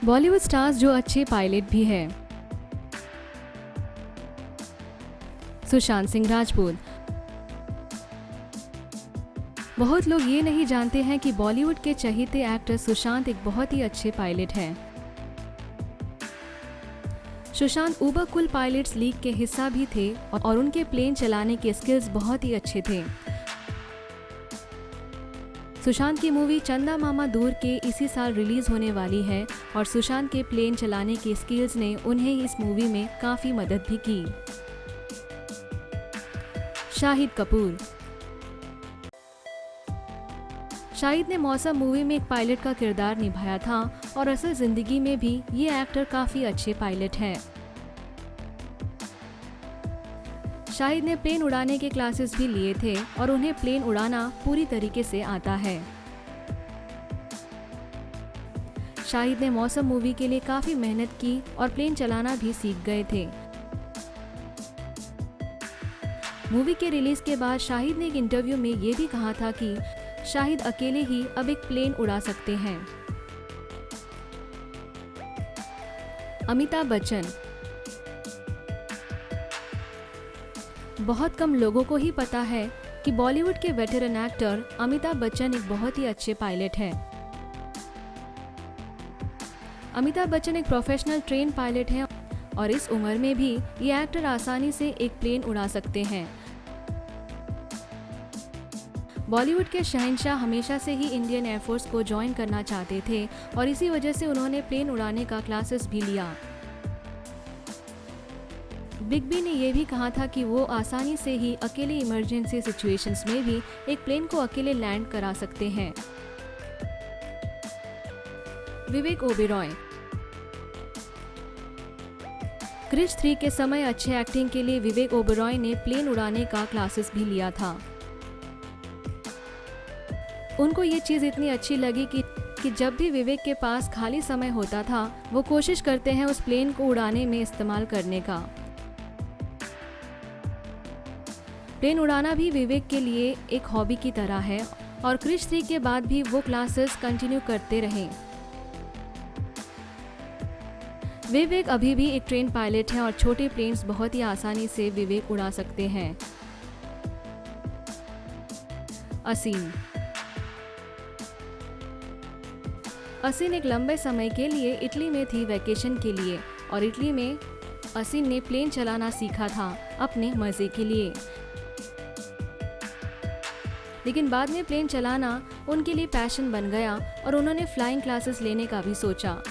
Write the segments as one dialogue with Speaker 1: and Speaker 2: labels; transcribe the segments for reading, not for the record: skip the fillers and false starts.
Speaker 1: Bollywood stars जो अच्छे pilot भी हैं। सुशांत सिंह राजपूत। बहुत लोग ये नहीं जानते हैं कि बॉलीवुड के चहेते एक्टर सुशांत एक बहुत ही अच्छे पायलट हैं। Sushant Uber cool pilots league के हिस्सा भी थे और उनके प्लेन चलाने के स्किल्स बहुत ही अच्छे थे। सुशांत की मूवी चंदा मामा दूर के इसी साल रिलीज होने वाली है और सुशांत के प्लेन चलाने के स्किल्स ने उन्हें इस मूवी में काफी मदद भी की। शाहिद कपूर। शाहिद ने मौसम मूवी में एक पायलट का किरदार निभाया था और असल जिंदगी में भी ये एक्टर काफी अच्छे पायलट हैं। शाहिद ने प्लेन उड़ाने के क्लासेस भी लिए थे और उन्हें प्लेन उड़ाना पूरी तरीके से आता है। शाहिद ने मौसम मूवी के लिए काफी मेहनत की और प्लेन चलाना भी सीख गए थे। मूवी के रिलीज के बाद शाहिद ने एक इंटरव्यू में ये भी कहा था कि शाहिद अकेले ही अब एक प्लेन उड़ा सकते हैं। अमिताभ बच्चन। बहुत कम लोगों को ही पता है कि बॉलीवुड के वेटरन एक्टर अमिताभ बच्चन एक बहुत ही अच्छे पायलट हैं। अमिताभ बच्चन एक प्रोफेशनल ट्रेन पायलट हैं और इस उम्र में भी ये एक्टर आसानी से एक प्लेन उड़ा सकते हैं। बॉलीवुड के शहंशाह हमेशा से ही इंडियन एयरफोर्स को ज्वाइन करना चाहते थे और इसी वजह से उन्होंने प्लेन उड़ाने का क्लासेस भी लिया। बिग बी ने यह भी कहा था कि वो आसानी से ही अकेले इमरजेंसी सिचुएशंस में भी एक प्लेन को अकेले लैंड करा सकते हैं। विवेक ओबेरॉय। क्रिश 3 के समय अच्छे एक्टिंग के लिए विवेक ओबेरॉय ने प्लेन उड़ाने का क्लासेस भी लिया था। उनको ये चीज़ इतनी अच्छी लगी कि जब भी विवेक के पास खाली समय होता था वो कोशिश करते हैं उस प्लेन को उड़ाने में इस्तेमाल करने का। प्लेन उड़ाना भी विवेक के लिए एक हॉबी की तरह है और क्रिश 3 के बाद भी वो क्लासेस कंटिन्यू करते रहे। विवेक अभी भी एक ट्रेन पायलट हैं और छोटे प्लेन्स बहुत ही आसानी से विवेक उड़ा सकते हैं। असीन। असीन एक लंबे समय के लिए इटली में थी वैकेशन के लिए और इटली में असीन ने प्लेन चलाना सीखा था अपने मजे के लिए। लेकिन बाद में प्लेन चलाना उनके लिए पैशन बन गया और उन्होंने फ्लाइंग क्लासेस लेने का भी सोचा।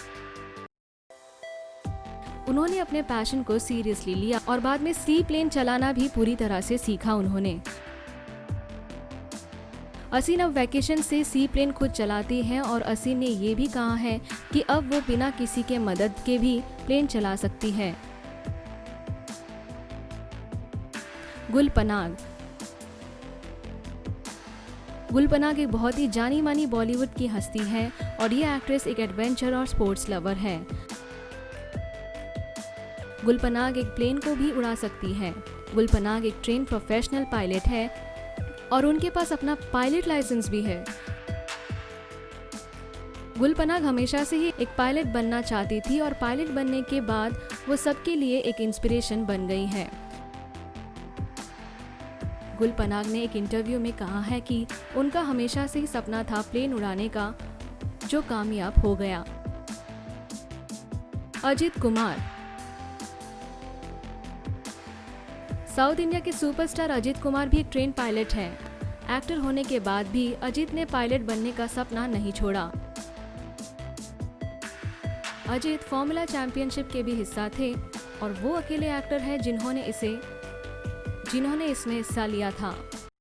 Speaker 1: उन्होंने अपने पैशन को सीरियसली लिया और बाद में सी प्लेन चलाना भी पूरी तरह से सीखा उन्होंने। असीन अब वैकेशन से सी प्लेन खुद चलाती हैं और असीन ने ये भी कहा है कि अब वो बिना किसी के मदद के भी प्लेन चला सकती है। गुल पनाग। गुल पनाग एक बहुत ही जानी मानी बॉलीवुड की हस्ती है और ये एक्ट्रेस एक एडवेंचर और स्पोर्ट्स लवर है। गुल पनाग एक प्लेन को भी उड़ा सकती है। गुल पनाग एक ट्रेन प्रोफेशनल पायलट है और उनके पास अपना पायलट लाइसेंस भी है। गुल पनाग हमेशा से ही एक पायलट बनना चाहती थी और पायलट बनने के बाद वो सबके लिए एक इंस्पिरेशन बन गई है। गुल पनाग ने एक इंटरव्यू में कहा है कि उनका हमेशा से ही सपना था प्लेन उड़ाने का, जो कामयाब हो गया। अजित कुमार। साउथ इंडिया के सुपरस्टार अजित कुमार भी एक ट्रेन पायलट हैं। एक्टर होने के बाद भी अजित ने पायलट बनने का सपना नहीं छोड़ा। अजित फॉर्मूला चैंपियनशिप के भी हिस्सा थे और वो अकेले एक्टर हैं जिन्होंने इसमें हिस्सा लिया था।